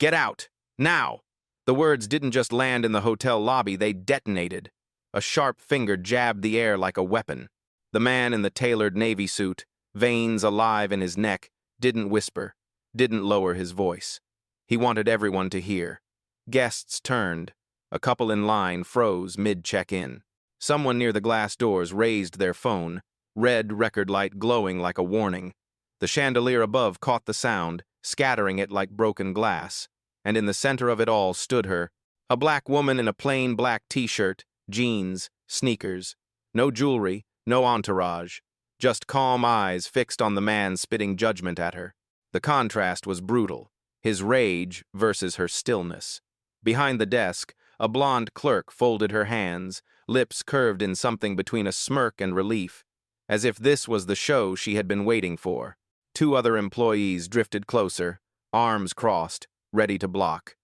Get out! Now! The words didn't just land in the hotel lobby, they detonated. A sharp finger jabbed the air like a weapon. The man in the tailored navy suit, veins alive in his neck, didn't whisper, didn't lower his voice. He wanted everyone to hear. Guests turned. A couple in line froze mid-check-in. Someone near the glass doors raised their phone, red record light glowing like a warning. The chandelier above caught the sound, scattering it like broken glass. And in the center of it all stood her, a black woman in a plain black t-shirt, jeans, sneakers. No jewelry, no entourage. Just calm eyes fixed on the man spitting judgment at her. The contrast was brutal, his rage versus her stillness. Behind the desk, a blonde clerk folded her hands, lips curved in something between a smirk and relief, as if this was the show she had been waiting for. Two other employees drifted closer, arms crossed, ready to block.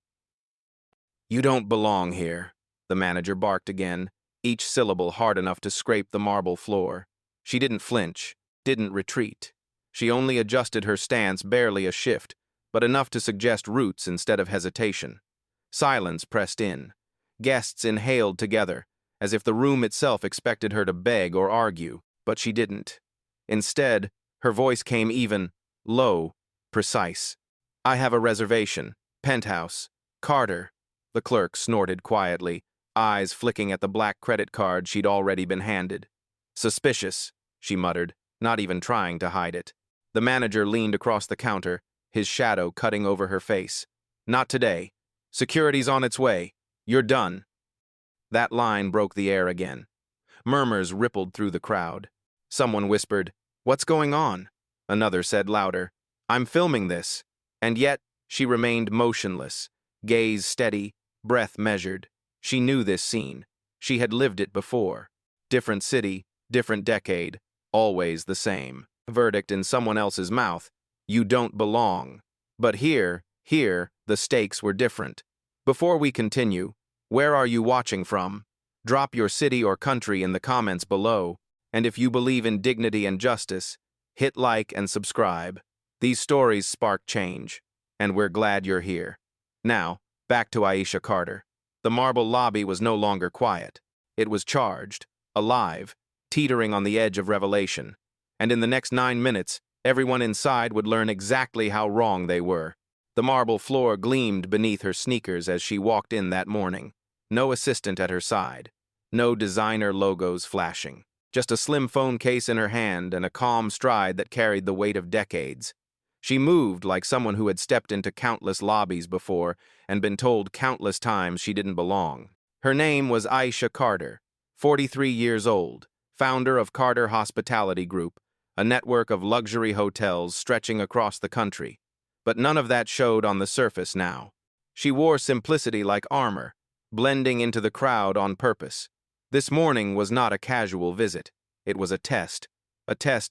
"You don't belong here," the manager barked again, each syllable hard enough to scrape the marble floor. She didn't flinch, didn't retreat. She only adjusted her stance, barely a shift, but enough to suggest roots instead of hesitation. Silence pressed in. Guests inhaled together, as if the room itself expected her to beg or argue, but she didn't. Instead, her voice came even, low, precise. "I have a reservation. Penthouse. Carter." The clerk snorted quietly, eyes flicking at the black credit card she'd already been handed. "Suspicious," she muttered, not even trying to hide it. The manager leaned across the counter, his shadow cutting over her face. "Not today. Security's on its way. You're done." That line broke the air again. Murmurs rippled through the crowd. Someone whispered, "What's going on?" Another said louder, "I'm filming this." And yet, she remained motionless, gaze steady, breath measured. She knew this scene. She had lived it before. Different city, different decade, always the same. Verdict in someone else's mouth, "You don't belong." But here, the stakes were different. Before we continue, where are you watching from? Drop your city or country in the comments below, and if you believe in dignity and justice, hit like and subscribe. These stories spark change, and we're glad you're here. Now, back to Aisha Carter. The marble lobby was no longer quiet. It was charged, alive, teetering on the edge of revelation. And in the next 9 minutes, everyone inside would learn exactly how wrong they were. The marble floor gleamed beneath her sneakers as she walked in that morning. No assistant at her side. No designer logos flashing. Just a slim phone case in her hand and a calm stride that carried the weight of decades. She moved like someone who had stepped into countless lobbies before and been told countless times she didn't belong. Her name was Aisha Carter, 43 years old, founder of Carter Hospitality Group, a network of luxury hotels stretching across the country. But none of that showed on the surface now. She wore simplicity like armor, blending into the crowd on purpose. This morning was not a casual visit. It was a test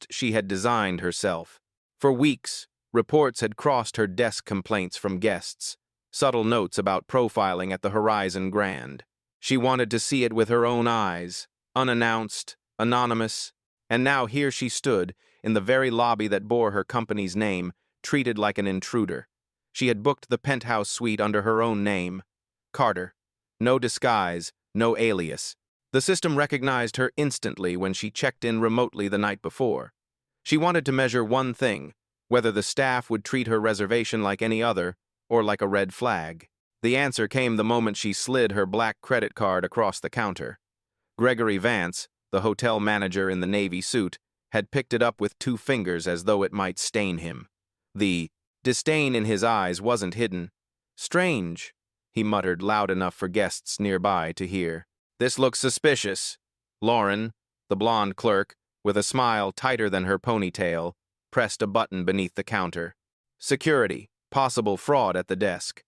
she had designed herself. For weeks, reports had crossed her desk, complaints from guests, subtle notes about profiling at the Horizon Grand. She wanted to see it with her own eyes, unannounced, anonymous, and now here she stood, in the very lobby that bore her company's name, treated like an intruder. She had booked the penthouse suite under her own name, Carter. No disguise, no alias. The system recognized her instantly when she checked in remotely the night before. She wanted to measure one thing, whether the staff would treat her reservation like any other, or like a red flag. The answer came the moment she slid her black credit card across the counter. Gregory Vance, the hotel manager in the navy suit, had picked it up with 2 fingers as though it might stain him. The disdain in his eyes wasn't hidden. "Strange," he muttered loud enough for guests nearby to hear. "This looks suspicious." Lauren, the blonde clerk, with a smile tighter than her ponytail, pressed a button beneath the counter. Security, possible fraud at the desk.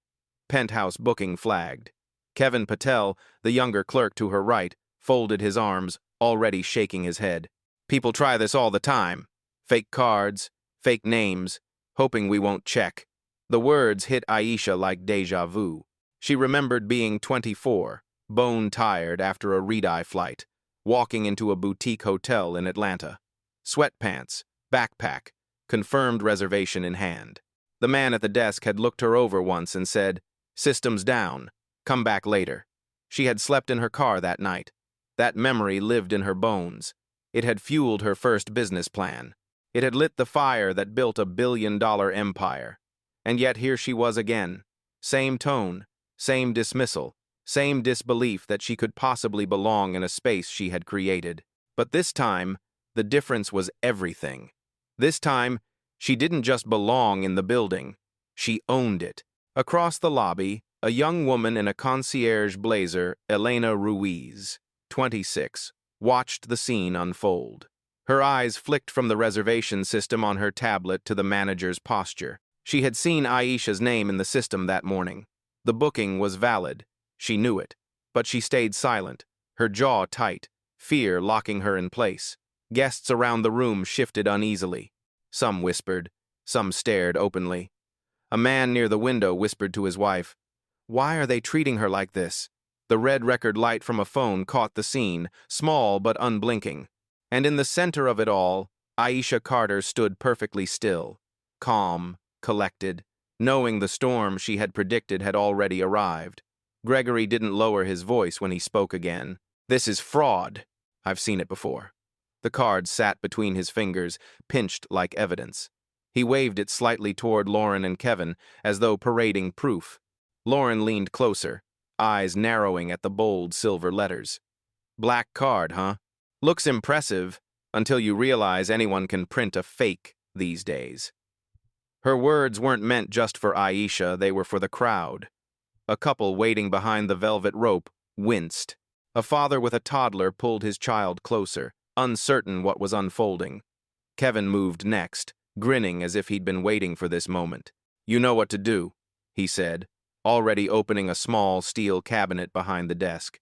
Penthouse booking flagged. Kevin Patel, the younger clerk to her right, folded his arms, already shaking his head. "People try this all the time. Fake cards, fake names, hoping we won't check." The words hit Aisha like deja vu. She remembered being 24, bone-tired after a red-eye flight, walking into a boutique hotel in Atlanta. Sweatpants, backpack, confirmed reservation in hand. The man at the desk had looked her over once and said, "System's down. Come back later." She had slept in her car that night. That memory lived in her bones. It had fueled her first business plan. It had lit the fire that built a billion-dollar empire. And yet here she was again. Same tone, same dismissal, same disbelief that she could possibly belong in a space she had created. But this time, the difference was everything. This time, she didn't just belong in the building. She owned it. Across the lobby, a young woman in a concierge blazer, Elena Ruiz, 26, watched the scene unfold. Her eyes flicked from the reservation system on her tablet to the manager's posture. She had seen Aisha's name in the system that morning. The booking was valid. She knew it. But she stayed silent, her jaw tight, fear locking her in place. Guests around the room shifted uneasily. Some whispered, some stared openly. A man near the window whispered to his wife, "Why are they treating her like this?" The red record light from a phone caught the scene, small but unblinking. And in the center of it all, Aisha Carter stood perfectly still, calm, collected, knowing the storm she had predicted had already arrived. Gregory didn't lower his voice when he spoke again. "This is fraud. I've seen it before." The card sat between his fingers, pinched like evidence. He waved it slightly toward Lauren and Kevin, as though parading proof. Lauren leaned closer, eyes narrowing at the bold silver letters. "Black card, huh? Looks impressive, until you realize anyone can print a fake these days." Her words weren't meant just for Aisha, they were for the crowd. A couple waiting behind the velvet rope winced. A father with a toddler pulled his child closer, uncertain what was unfolding. Kevin moved next, grinning as if he'd been waiting for this moment. "You know what to do," he said, already opening a small steel cabinet behind the desk.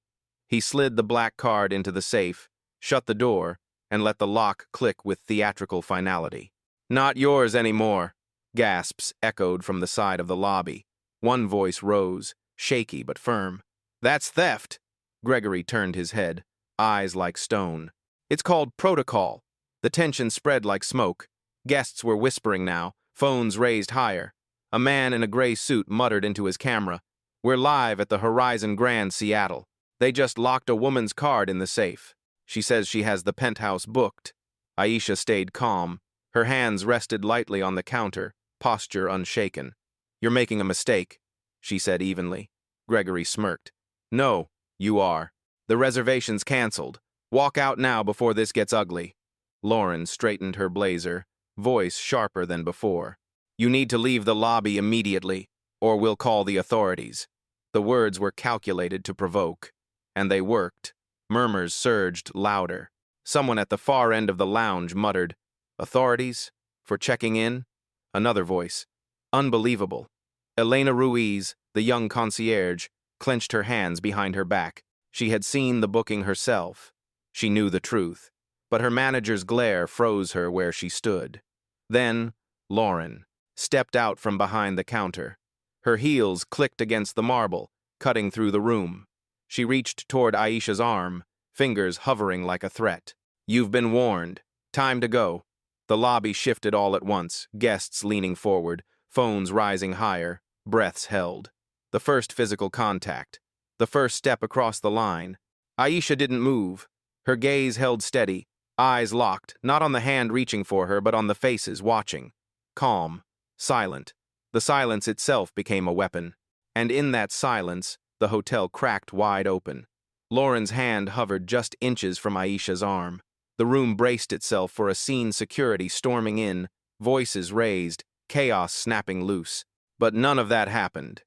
He slid the black card into the safe, shut the door, and let the lock click with theatrical finality. "Not yours anymore," gasps echoed from the side of the lobby. One voice rose, shaky but firm. "That's theft." Gregory turned his head, eyes like stone. "It's called protocol." The tension spread like smoke. Guests were whispering now, phones raised higher. A man in a gray suit muttered into his camera, "We're live at the Horizon Grand Seattle. They just locked a woman's card in the safe. She says she has the penthouse booked." Aisha stayed calm. Her hands rested lightly on the counter, posture unshaken. "You're making a mistake," she said evenly. Gregory smirked. "No, you are. The reservation's canceled. Walk out now before this gets ugly." Lauren straightened her blazer, voice sharper than before. "You need to leave the lobby immediately, or we'll call the authorities." The words were calculated to provoke, and they worked. Murmurs surged louder. Someone at the far end of the lounge muttered, "Authorities? For checking in?" Another voice, "Unbelievable." Elena Ruiz, the young concierge, clenched her hands behind her back. She had seen the booking herself. She knew the truth, but her manager's glare froze her where she stood. Then, Lauren stepped out from behind the counter. Her heels clicked against the marble, cutting through the room. She reached toward Aisha's arm, fingers hovering like a threat. "You've been warned. Time to go." The lobby shifted all at once, guests leaning forward, phones rising higher, breaths held. The first physical contact. The first step across the line. Aisha didn't move. Her gaze held steady, eyes locked, not on the hand reaching for her, but on the faces watching. Calm, silent. The silence itself became a weapon. And in that silence, the hotel cracked wide open. Lauren's hand hovered just inches from Aisha's arm. The room braced itself for a scene, security storming in, voices raised, chaos snapping loose. But none of that happened.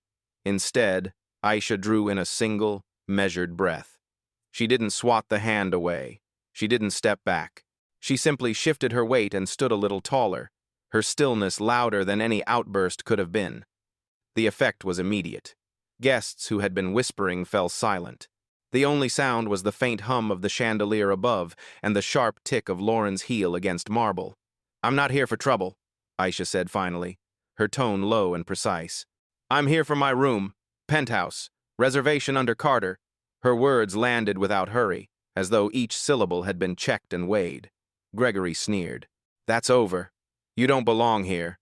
Instead, Aisha drew in a single, measured breath. She didn't swat the hand away. She didn't step back. She simply shifted her weight and stood a little taller, her stillness louder than any outburst could have been. The effect was immediate. Guests who had been whispering fell silent. The only sound was the faint hum of the chandelier above and the sharp tick of Lauren's heel against marble. "I'm not here for trouble," Aisha said finally, her tone low and precise. "I'm here for my room, penthouse, reservation under Carter." Her words landed without hurry, as though each syllable had been checked and weighed. Gregory sneered. "That's over. You don't belong here."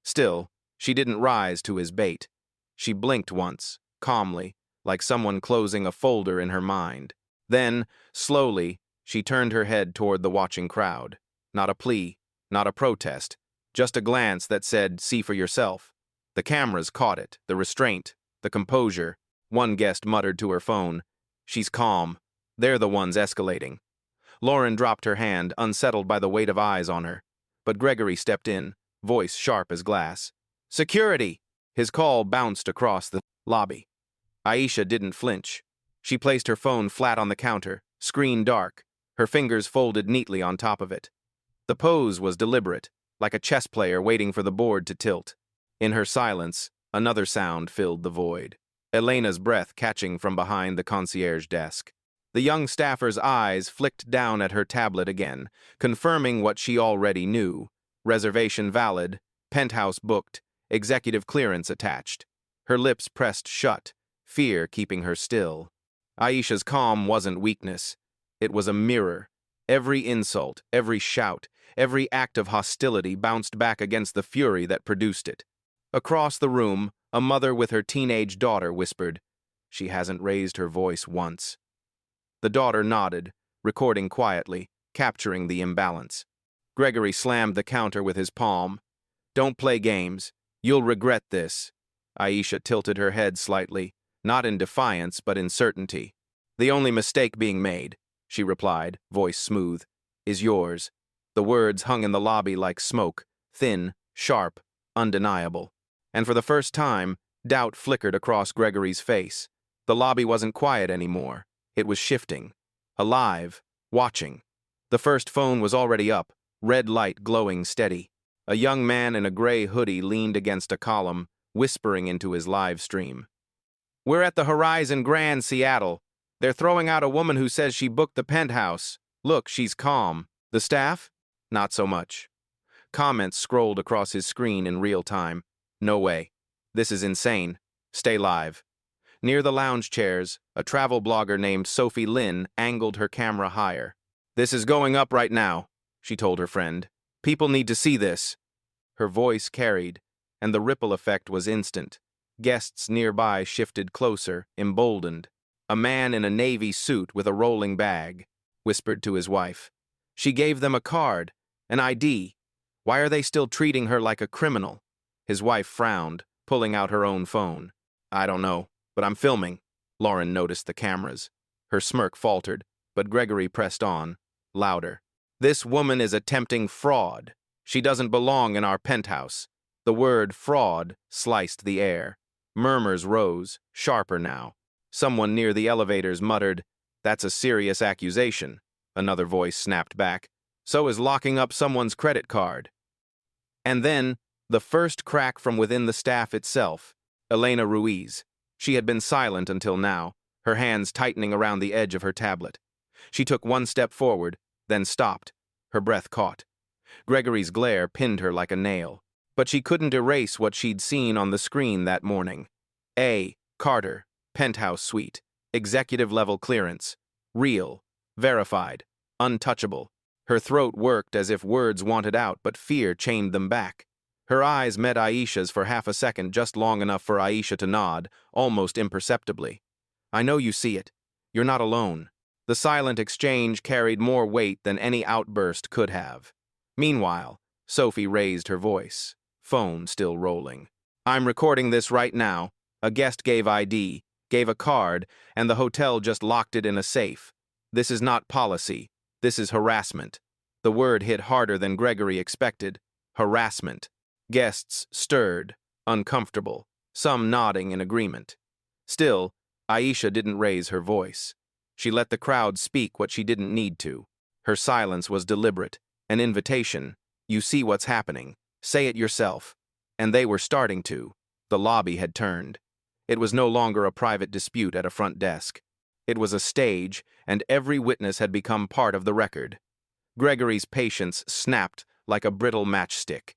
Still, She didn't rise to his bait. She blinked once, calmly, like someone closing a folder in her mind. Then, slowly, she turned her head toward the watching crowd. Not a plea, not a protest, just a glance that said, "See for yourself." The cameras caught it, the restraint, the composure. One guest muttered to her phone, "She's calm. They're the ones escalating." Lauren dropped her hand, unsettled by the weight of eyes on her. But Gregory stepped in, voice sharp as glass. "Security!" His call bounced across the lobby. Aisha didn't flinch. She placed her phone flat on the counter, screen dark, her fingers folded neatly on top of it. The pose was deliberate, like a chess player waiting for the board to tilt. In her silence, another sound filled the void. Elena's breath catching from behind the concierge desk. The young staffer's eyes flicked down at her tablet again, confirming what she already knew. Reservation valid, penthouse booked, executive clearance attached. Her lips pressed shut, fear keeping her still. Aisha's calm wasn't weakness. It was a mirror. Every insult, every shout, every act of hostility bounced back against the fury that produced it. Across the room, a mother with her teenage daughter whispered, "She hasn't raised her voice once." The daughter nodded, recording quietly, capturing the imbalance. Gregory slammed the counter with his palm. "Don't play games. You'll regret this." Aisha tilted her head slightly, not in defiance but in certainty. "The only mistake being made," she replied, voice smooth, "is yours." The words hung in the lobby like smoke, thin, sharp, undeniable. And for the first time, doubt flickered across Gregory's face. The lobby wasn't quiet anymore. It was shifting. Alive. Watching. The first phone was already up, red light glowing steady. A young man in a gray hoodie leaned against a column, whispering into his live stream. "We're at the Horizon Grand, Seattle. They're throwing out a woman who says she booked the penthouse. Look, she's calm. The staff? Not so much." Comments scrolled across his screen in real time. "No way. This is insane. Stay live." Near the lounge chairs, a travel blogger named Sophie Lynn angled her camera higher. "This is going up right now," she told her friend. "People need to see this." Her voice carried, and the ripple effect was instant. Guests nearby shifted closer, emboldened. A man in a navy suit with a rolling bag whispered to his wife. She gave them a card, an ID. Why are they still treating her like a criminal? His wife frowned, pulling out her own phone. "I don't know, but I'm filming." Lauren noticed the cameras. Her smirk faltered, but Gregory pressed on, louder. "This woman is attempting fraud. She doesn't belong in our penthouse." The word fraud sliced the air. Murmurs rose, sharper now. Someone near the elevators muttered, "That's a serious accusation." Another voice snapped back, "So is locking up someone's credit card." And then, the first crack from within the staff itself. Elena Ruiz. She had been silent until now, her hands tightening around the edge of her tablet. She took one step forward, then stopped, her breath caught. Gregory's glare pinned her like a nail. But she couldn't erase what she'd seen on the screen that morning. A. Carter, penthouse suite, executive-level clearance. Real, verified, untouchable. Her throat worked as if words wanted out, but fear chained them back. Her eyes met Aisha's for half a second, just long enough for Aisha to nod, almost imperceptibly. "I know you see it. You're not alone." The silent exchange carried more weight than any outburst could have. Meanwhile, Sophie raised her voice, phone still rolling. "I'm recording this right now. A guest gave ID, gave a card, and the hotel just locked it in a safe. This is not policy. This is harassment." The word hit harder than Gregory expected. Harassment. Guests stirred, uncomfortable, some nodding in agreement. Still, Aisha didn't raise her voice. She let the crowd speak what she didn't need to. Her silence was deliberate, an invitation. "You see what's happening. Say it yourself." And they were starting to. The lobby had turned. It was no longer a private dispute at a front desk. It was a stage, and every witness had become part of the record. Gregory's patience snapped like a brittle matchstick.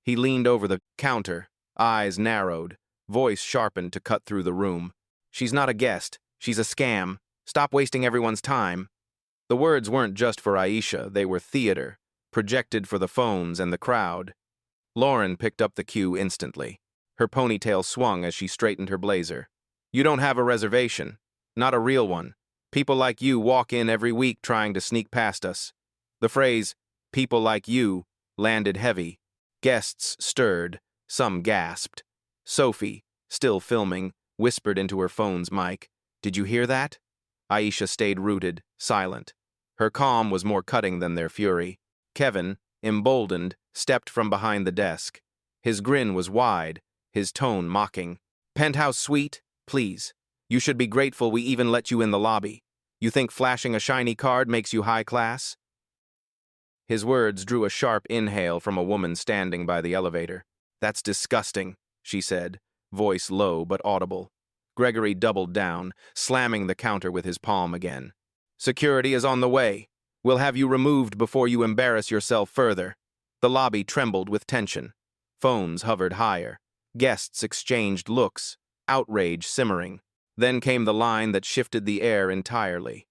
He leaned over the counter, eyes narrowed, voice sharpened to cut through the room. "She's not a guest. She's a scam. Stop wasting everyone's time." The words weren't just for Aisha, they were theater, projected for the phones and the crowd. Lauren picked up the cue instantly. Her ponytail swung as she straightened her blazer. "You don't have a reservation. Not a real one. People like you walk in every week trying to sneak past us." The phrase, "people like you," landed heavy. Guests stirred. Some gasped. Sophie, still filming, whispered into her phone's mic, "Did you hear that?" Aisha stayed rooted, silent. Her calm was more cutting than their fury. Kevin, emboldened, stepped from behind the desk. His grin was wide, his tone mocking. "Penthouse suite, please. You should be grateful we even let you in the lobby. You think flashing a shiny card makes you high class?" His words drew a sharp inhale from a woman standing by the elevator. "That's disgusting," she said, voice low but audible. Gregory doubled down, slamming the counter with his palm again. "Security is on the way. We'll have you removed before you embarrass yourself further." The lobby trembled with tension. Phones hovered higher. Guests exchanged looks, outrage simmering. Then came the line that shifted the air entirely.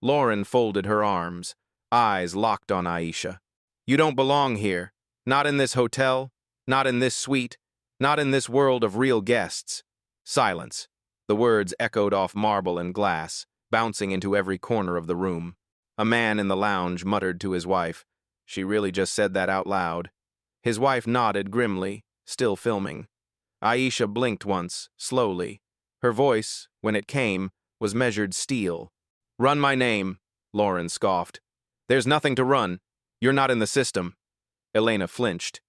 Lauren folded her arms, eyes locked on Aisha. "You don't belong here. Not in this hotel, not in this suite, not in this world of real guests." Silence. The words echoed off marble and glass, bouncing into every corner of the room. A man in the lounge muttered to his wife, "She really just said that out loud." His wife nodded grimly, still filming. Aisha blinked once, slowly. Her voice, when it came, was measured steel. "Run my name," Lauren scoffed. "There's nothing to run. You're not in the system." Elena flinched.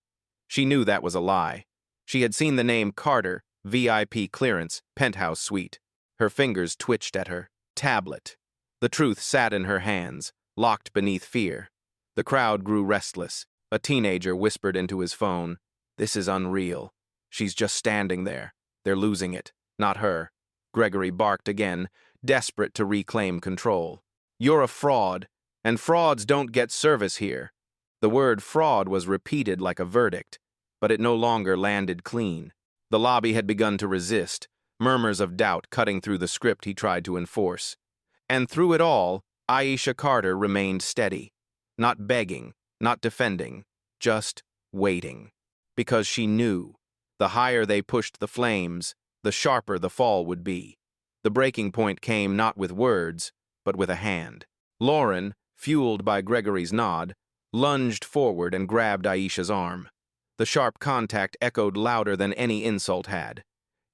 She knew that was a lie. She had seen the name Carter, VIP clearance, penthouse suite. Her fingers twitched at her. Tablet. The truth sat in her hands, locked beneath fear. The crowd grew restless. A teenager whispered into his phone, "This is unreal. She's just standing there. They're losing it. Not her." Gregory barked again, desperate to reclaim control. "You're a fraud, and frauds don't get service here." The word fraud was repeated like a verdict, but it no longer landed clean. The lobby had begun to resist, murmurs of doubt cutting through the script he tried to enforce. And through it all, Aisha Carter remained steady, not begging, not defending, just waiting. Because she knew, the higher they pushed the flames, the sharper the fall would be. The breaking point came not with words, but with a hand. Lauren, fueled by Gregory's nod, lunged forward and grabbed Aisha's arm. The sharp contact echoed louder than any insult had.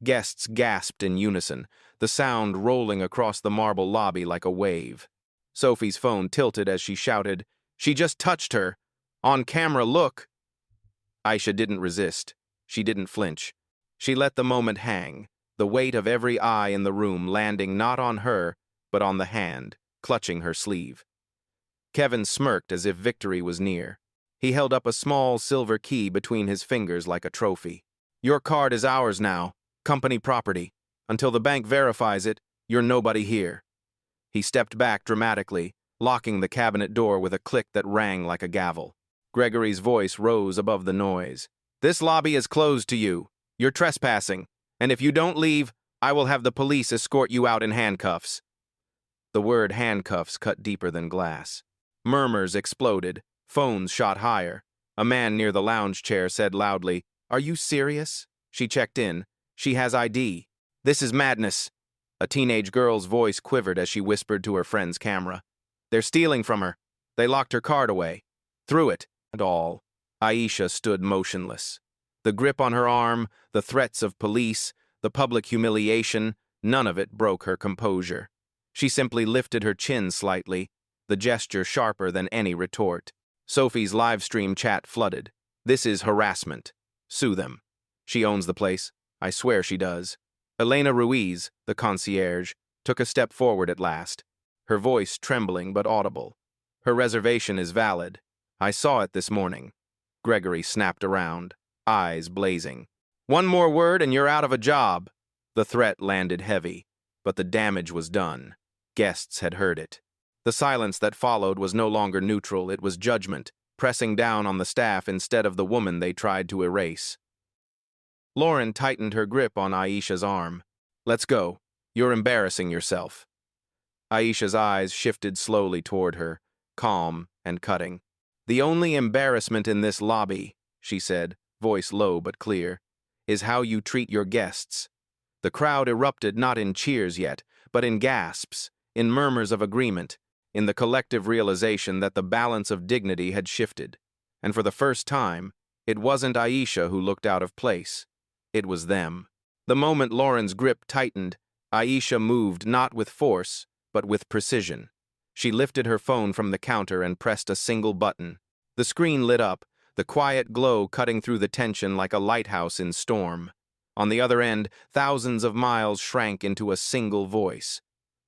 Guests gasped in unison, the sound rolling across the marble lobby like a wave. Sophie's phone tilted as she shouted, "She just touched her! On camera, look!" Aisha didn't resist. She didn't flinch. She let the moment hang, the weight of every eye in the room landing not on her, but on the hand, clutching her sleeve. Kevin smirked as if victory was near. He held up a small silver key between his fingers like a trophy. "Your card is ours now, company property. Until the bank verifies it, you're nobody here." He stepped back dramatically, locking the cabinet door with a click that rang like a gavel. Gregory's voice rose above the noise. "This lobby is closed to you. You're trespassing, and if you don't leave, I will have the police escort you out in handcuffs." The word handcuffs cut deeper than glass. Murmurs exploded. Phones shot higher. A man near the lounge chair said loudly, "Are you serious?" She checked in. "She has ID." "This is madness." A teenage girl's voice quivered as she whispered to her friend's camera. "They're stealing from her. They locked her card away. Threw it, and all." Aisha stood motionless. The grip on her arm, the threats of police, the public humiliation, none of it broke her composure. She simply lifted her chin slightly, the gesture sharper than any retort. Sophie's live stream chat flooded. "This is harassment. Sue them. She owns the place. I swear she does." Elena Ruiz, the concierge, took a step forward at last, her voice trembling but audible. "Her reservation is valid. I saw it this morning." Gregory snapped around, eyes blazing. "One more word and you're out of a job." The threat landed heavy, but the damage was done. Guests had heard it. The silence that followed was no longer neutral, it was judgment, pressing down on the staff instead of the woman they tried to erase. Lauren tightened her grip on Aisha's arm. "Let's go. You're embarrassing yourself." Aisha's eyes shifted slowly toward her, calm and cutting. "The only embarrassment in this lobby," she said, voice low but clear, is how you treat your guests. The crowd erupted not in cheers yet, but in gasps, in murmurs of agreement, in the collective realization that the balance of dignity had shifted. And for the first time, it wasn't Aisha who looked out of place. It was them. The moment Lauren's grip tightened, Aisha moved not with force, but with precision. She lifted her phone from the counter and pressed a single button. The screen lit up, the quiet glow cutting through the tension like a lighthouse in storm. On the other end, thousands of miles shrank into a single voice.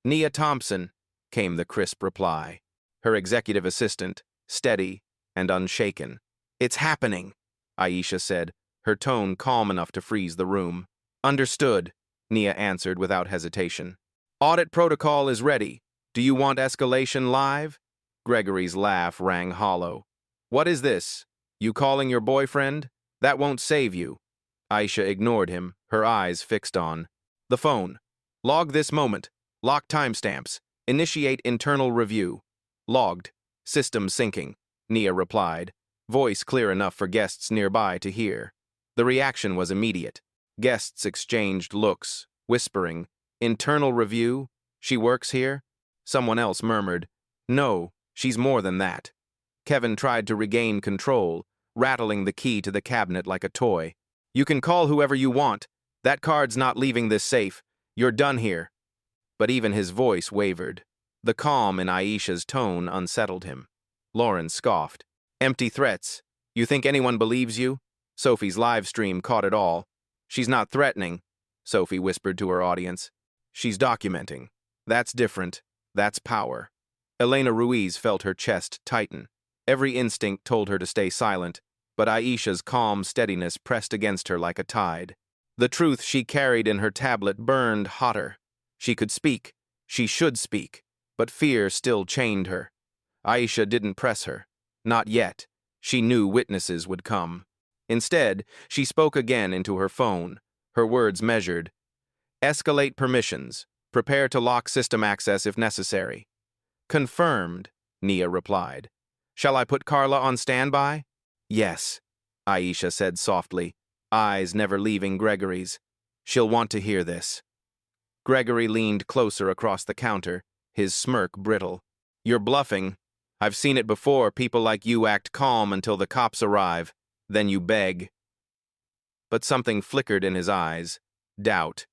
"Nia Thompson," came the crisp reply. Her executive assistant, steady and unshaken. "It's happening," Aisha said, her tone calm enough to freeze the room. "Understood," Nia answered without hesitation. "Audit protocol is ready. Do you want escalation live?" Gregory's laugh rang hollow. "What is this? You calling your boyfriend? That won't save you." Aisha ignored him, her eyes fixed on the phone. "Log this moment. Lock timestamps. Initiate internal review." "Logged. System syncing," Nia replied, voice clear enough for guests nearby to hear. The reaction was immediate. Guests exchanged looks, whispering, "Internal review? She works here?" Someone else murmured, "No, she's more than that." Kevin tried to regain control, rattling the key to the cabinet like a toy. "You can call whoever you want. That card's not leaving this safe. You're done here." But even his voice wavered. The calm in Aisha's tone unsettled him. Lauren scoffed. "Empty threats. You think anyone believes you?" Sophie's live stream caught it all. "She's not threatening," Sophie whispered to her audience. "She's documenting. That's different. That's power." Elena Ruiz felt her chest tighten. Every instinct told her to stay silent, but Aisha's calm steadiness pressed against her like a tide. The truth she carried in her tablet burned hotter. She could speak. She should speak. But fear still chained her. Aisha didn't press her. Not yet. She knew witnesses would come. Instead, she spoke again into her phone, her words measured. "Escalate permissions. Prepare to lock system access if necessary." "Confirmed," Nia replied. "Shall I put Carla on standby?" "Yes," Aisha said softly, eyes never leaving Gregory's. "She'll want to hear this." Gregory leaned closer across the counter, his smirk brittle. "You're bluffing. I've seen it before. People like you act calm until the cops arrive. Then you beg." But something flickered in his eyes. Doubt.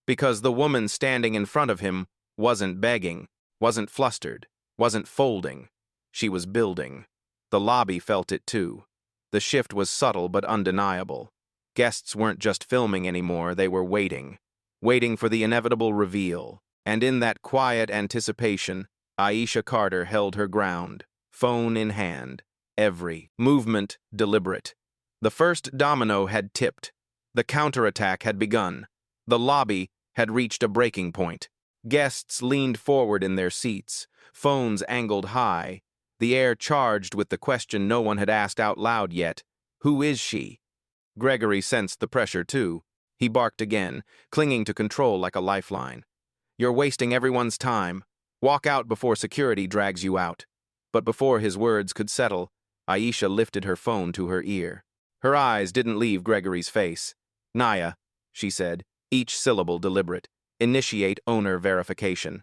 Because the woman standing in front of him wasn't begging, wasn't flustered, wasn't folding. She was building. The lobby felt it too. The shift was subtle but undeniable. Guests weren't just filming anymore, they were waiting. Waiting for the inevitable reveal. And in that quiet anticipation, Aisha Carter held her ground, phone in hand, every movement deliberate. The first domino had tipped. The counterattack had begun. The lobby had reached a breaking point. Guests leaned forward in their seats, phones angled high, the air charged with the question no one had asked out loud yet. Who is she? Gregory sensed the pressure too. He barked again, clinging to control like a lifeline. "You're wasting everyone's time. Walk out before security drags you out." But before his words could settle, Aisha lifted her phone to her ear. Her eyes didn't leave Gregory's face. "Nia," she said, each syllable deliberate. "Initiate owner verification."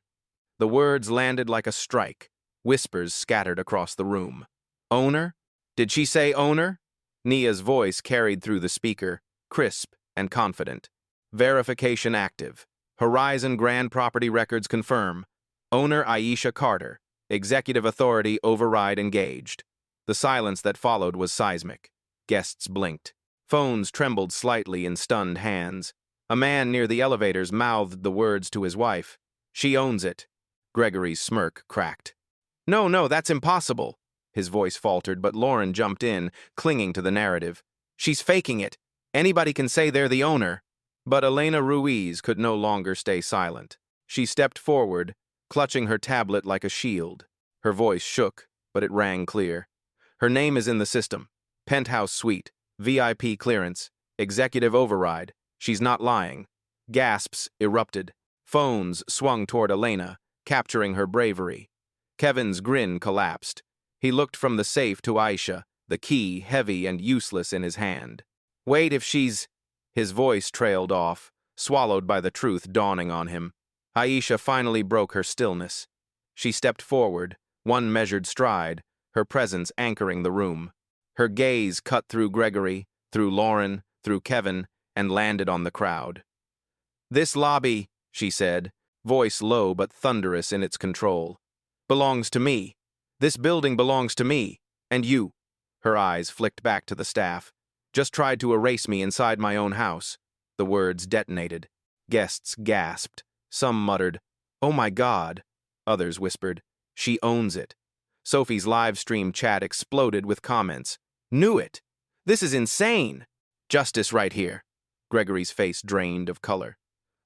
The words landed like a strike. Whispers scattered across the room. "Owner? Did she say owner?" Nia's voice carried through the speaker, crisp and confident. "Verification active. Horizon Grand Property Records confirm. Owner Aisha Carter. Executive authority override engaged." The silence that followed was seismic. Guests blinked. Phones trembled slightly in stunned hands. A man near the elevators mouthed the words to his wife. "She owns it." Gregory's smirk cracked. No, that's impossible." His voice faltered, but Lauren jumped in, clinging to the narrative. "She's faking it. Anybody can say they're the owner." But Elena Ruiz could no longer stay silent. She stepped forward, clutching her tablet like a shield. Her voice shook, but it rang clear. "Her name is in the system. Penthouse suite, VIP clearance, executive override. She's not lying." Gasps erupted. Phones swung toward Elena, capturing her bravery. Kevin's grin collapsed. He looked from the safe to Aisha, the key heavy and useless in his hand. "Wait, if she's..." His voice trailed off, swallowed by the truth dawning on him. Aisha finally broke her stillness. She stepped forward, one measured stride, her presence anchoring the room. Her gaze cut through Gregory, through Lauren, through Kevin, and landed on the crowd. "This lobby," she said, voice low but thunderous in its control, "belongs to me. This building belongs to me. And you." Her eyes flicked back to the staff. "Just tried to erase me inside my own house." The words detonated. Guests gasped. Some muttered, "Oh my God." Others whispered, "She owns it." Sophie's live stream chat exploded with comments. "Knew it. This is insane. Justice right here." Gregory's face drained of color.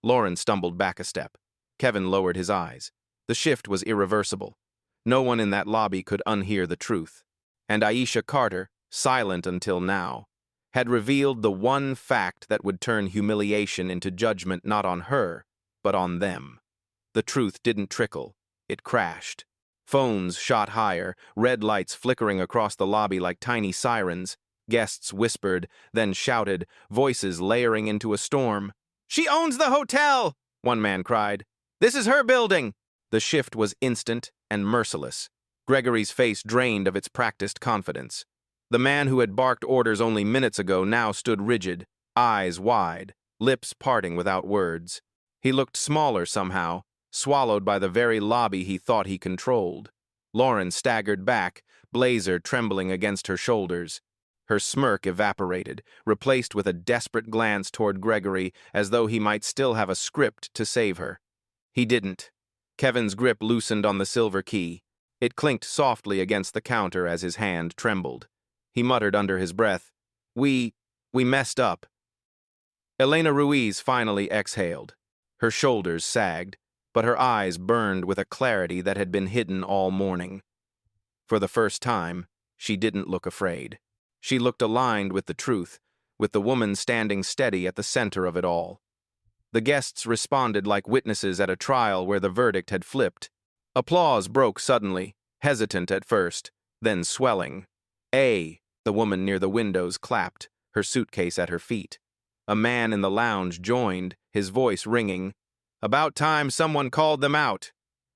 Lauren stumbled back a step. Kevin lowered his eyes. The shift was irreversible. No one in that lobby could unhear the truth. And Aisha Carter, silent until now, had revealed the one fact that would turn humiliation into judgment not on her, but on them. The truth didn't trickle. It crashed. Phones shot higher, red lights flickering across the lobby like tiny sirens. Guests whispered, then shouted, voices layering into a storm. "She owns the hotel!" one man cried. "This is her building!" The shift was instant and merciless. Gregory's face drained of its practiced confidence. The man who had barked orders only minutes ago now stood rigid, eyes wide, lips parting without words. He looked smaller somehow, swallowed by the very lobby he thought he controlled. Lauren staggered back, blazer trembling against her shoulders. Her smirk evaporated, replaced with a desperate glance toward Gregory as though he might still have a script to save her. He didn't. Kevin's grip loosened on the silver key. It clinked softly against the counter as his hand trembled. He muttered under his breath, We messed up." Elena Ruiz finally exhaled. Her shoulders sagged, but her eyes burned with a clarity that had been hidden all morning. For the first time, she didn't look afraid. She looked aligned with the truth, with the woman standing steady at the center of it all. The guests responded like witnesses at a trial where the verdict had flipped. Applause broke suddenly, hesitant at first, then swelling. The woman near the windows clapped, her suitcase at her feet. A man in the lounge joined, his voice ringing. "About time someone called them out."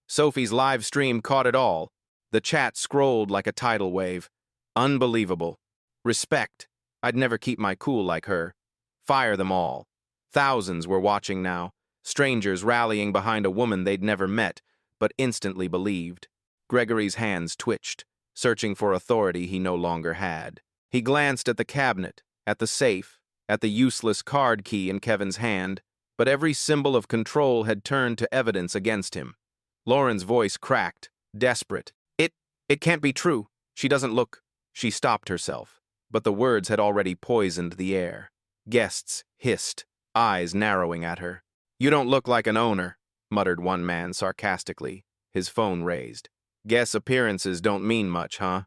Sophie's live stream caught it all. The chat scrolled like a tidal wave. Unbelievable. Respect. I'd never keep my cool like her. Fire them all. Thousands were watching now, strangers rallying behind a woman they'd never met, but instantly believed. Gregory's hands twitched, searching for authority he no longer had. He glanced at the cabinet, at the safe, at the useless card key in Kevin's hand, but every symbol of control had turned to evidence against him. Lauren's voice cracked, desperate. It can't be true. She doesn't look." She stopped herself, but the words had already poisoned the air. Guests hissed, eyes narrowing at her. "You don't look like an owner," muttered one man sarcastically, his phone raised. "Guess appearances don't mean much, huh?"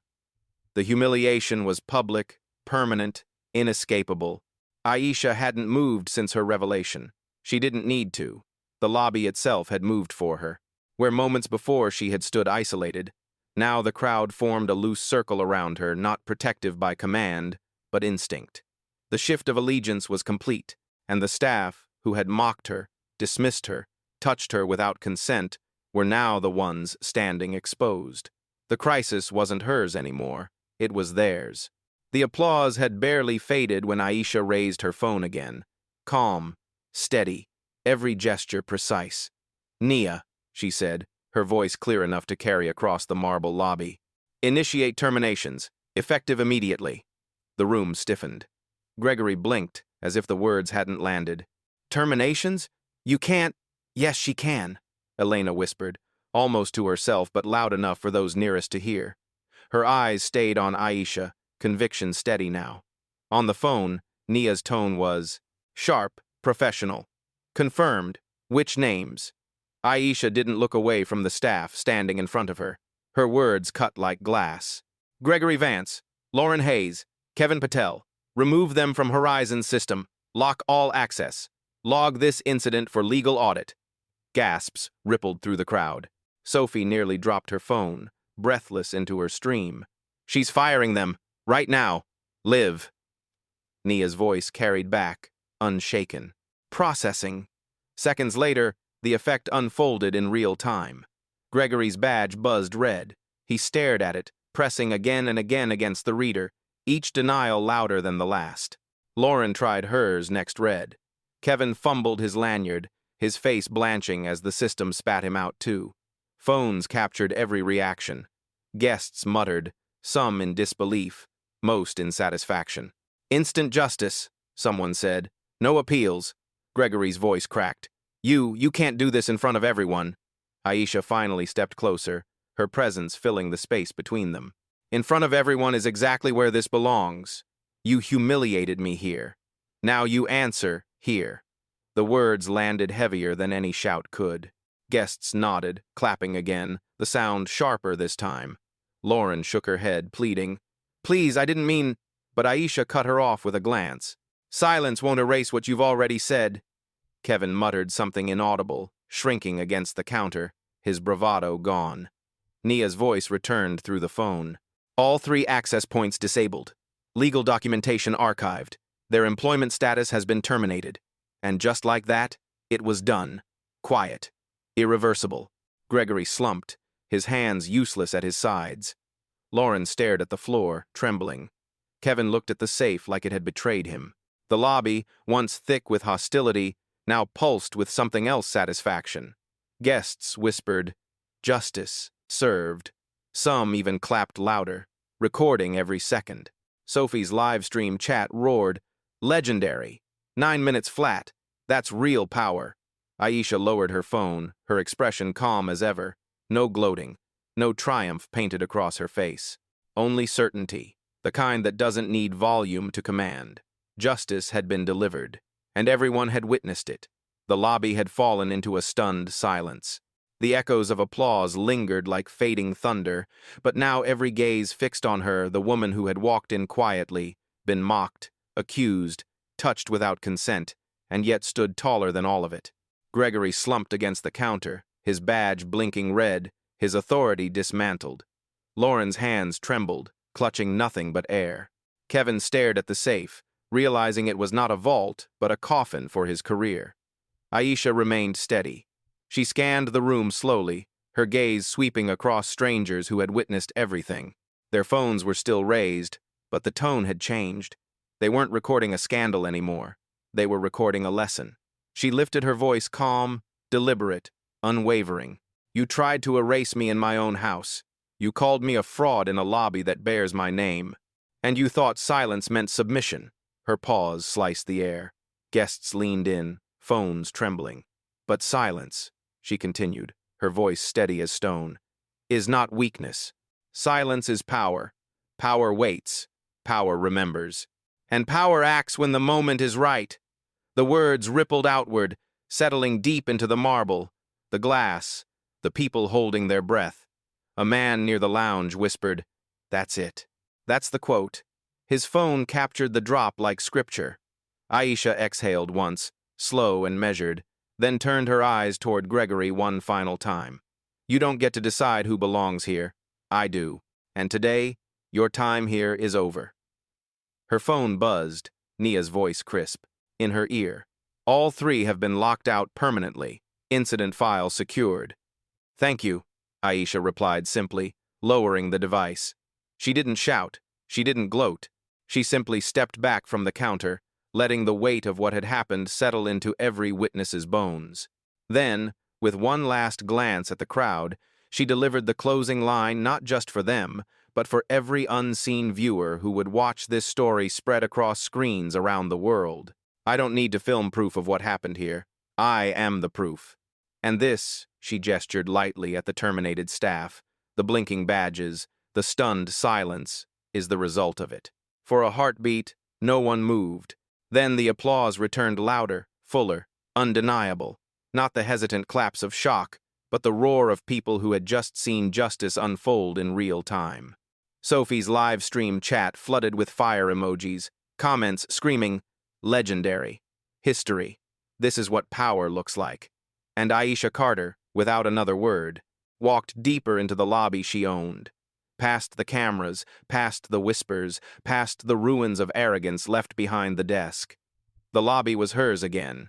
The humiliation was public, permanent, inescapable. Aisha hadn't moved since her revelation. She didn't need to. The lobby itself had moved for her. Where moments before she had stood isolated, now the crowd formed a loose circle around her, not protective by command, but instinct. The shift of allegiance was complete, and the staff, who had mocked her, dismissed her, touched her without consent, were now the ones standing exposed. The crisis wasn't hers anymore. It was theirs. The applause had barely faded when Aisha raised her phone again. Calm, steady, every gesture precise. "Nia," she said, her voice clear enough to carry across the marble lobby. "Initiate terminations, effective immediately." The room stiffened. Gregory blinked, as if the words hadn't landed. "Terminations? You can't—" "Yes, she can," Elena whispered, almost to herself but loud enough for those nearest to hear. Her eyes stayed on Aisha, conviction steady now. On the phone, Nia's tone was sharp, professional. "Confirmed. Which names?" Aisha didn't look away from the staff standing in front of her. Her words cut like glass. "Gregory Vance, Lauren Hayes, Kevin Patel. Remove them from Horizon's system. Lock all access. Log this incident for legal audit." Gasps rippled through the crowd. Sophie nearly dropped her phone, breathless into her stream. "She's firing them. Right now. Live." Nia's voice carried back, unshaken. Processing. Seconds later, the effect unfolded in real time. Gregory's badge buzzed red. He stared at it, pressing again and again against the reader, each denial louder than the last. Lauren tried hers, next red. Kevin fumbled his lanyard, his face blanching as the system spat him out too. Phones captured every reaction. Guests muttered, some in disbelief, most in satisfaction. "Instant justice," someone said. "No appeals." Gregory's voice cracked. You can't do this in front of everyone." Aisha finally stepped closer, her presence filling the space between them. "In front of everyone is exactly where this belongs. You humiliated me here. Now you answer here." The words landed heavier than any shout could. Guests nodded, clapping again, the sound sharper this time. Lauren shook her head, pleading, "Please, I didn't mean—" But Aisha cut her off with a glance. "Silence won't erase what you've already said." Kevin muttered something inaudible, shrinking against the counter, his bravado gone. Nia's voice returned through the phone. "All 3 access points disabled. Legal documentation archived. Their employment status has been terminated." And just like that, it was done. Quiet. Irreversible. Gregory slumped, his hands useless at his sides. Lauren stared at the floor, trembling. Kevin looked at the safe like it had betrayed him. The lobby, once thick with hostility, now pulsed with something else satisfaction. Guests whispered, "Justice, served." Some even clapped louder, recording every second. Sophie's live stream chat roared, "Legendary. 9 minutes flat. That's real power." Aisha lowered her phone, her expression calm as ever. No gloating, no triumph painted across her face. Only certainty, the kind that doesn't need volume to command. Justice had been delivered, and everyone had witnessed it. The lobby had fallen into a stunned silence. The echoes of applause lingered like fading thunder, but now every gaze fixed on her, the woman who had walked in quietly, been mocked, accused, touched without consent, and yet stood taller than all of it. Gregory slumped against the counter, his badge blinking red, his authority dismantled. Lauren's hands trembled, clutching nothing but air. Kevin stared at the safe, realizing it was not a vault, but a coffin for his career. Aisha remained steady. She scanned the room slowly, her gaze sweeping across strangers who had witnessed everything. Their phones were still raised, but the tone had changed. They weren't recording a scandal anymore. They were recording a lesson. She lifted her voice calm, deliberate, unwavering. "You tried to erase me in my own house. You called me a fraud in a lobby that bears my name. And you thought silence meant submission." Her pause sliced the air. Guests leaned in, phones trembling. "But silence," she continued, her voice steady as stone, "is not weakness. Silence is power. Power waits. Power remembers. And power acts when the moment is right." The words rippled outward, settling deep into the marble, the glass, the people holding their breath. A man near the lounge whispered, "That's it. That's the quote." His phone captured the drop like scripture. Aisha exhaled once, slow and measured, then turned her eyes toward Gregory one final time. "You don't get to decide who belongs here. I do. And today, your time here is over." Her phone buzzed, Nia's voice crisp. In her ear. "All 3 have been locked out permanently. Incident file secured." "Thank you," Aisha replied simply, lowering the device. She didn't shout. She didn't gloat. She simply stepped back from the counter, letting the weight of what had happened settle into every witness's bones. Then, with one last glance at the crowd, she delivered the closing line not just for them, but for every unseen viewer who would watch this story spread across screens around the world. "I don't need to film proof of what happened here. I am the proof. And this," she gestured lightly at the terminated staff, the blinking badges, the stunned silence, "is the result of it." For a heartbeat, no one moved. Then the applause returned louder, fuller, undeniable. Not the hesitant claps of shock, but the roar of people who had just seen justice unfold in real time. Sophie's live stream chat flooded with fire emojis, comments screaming, "Legendary. History. This is what power looks like." And Aisha Carter, without another word, walked deeper into the lobby she owned. Past the cameras, past the whispers, past the ruins of arrogance left behind the desk. The lobby was hers again.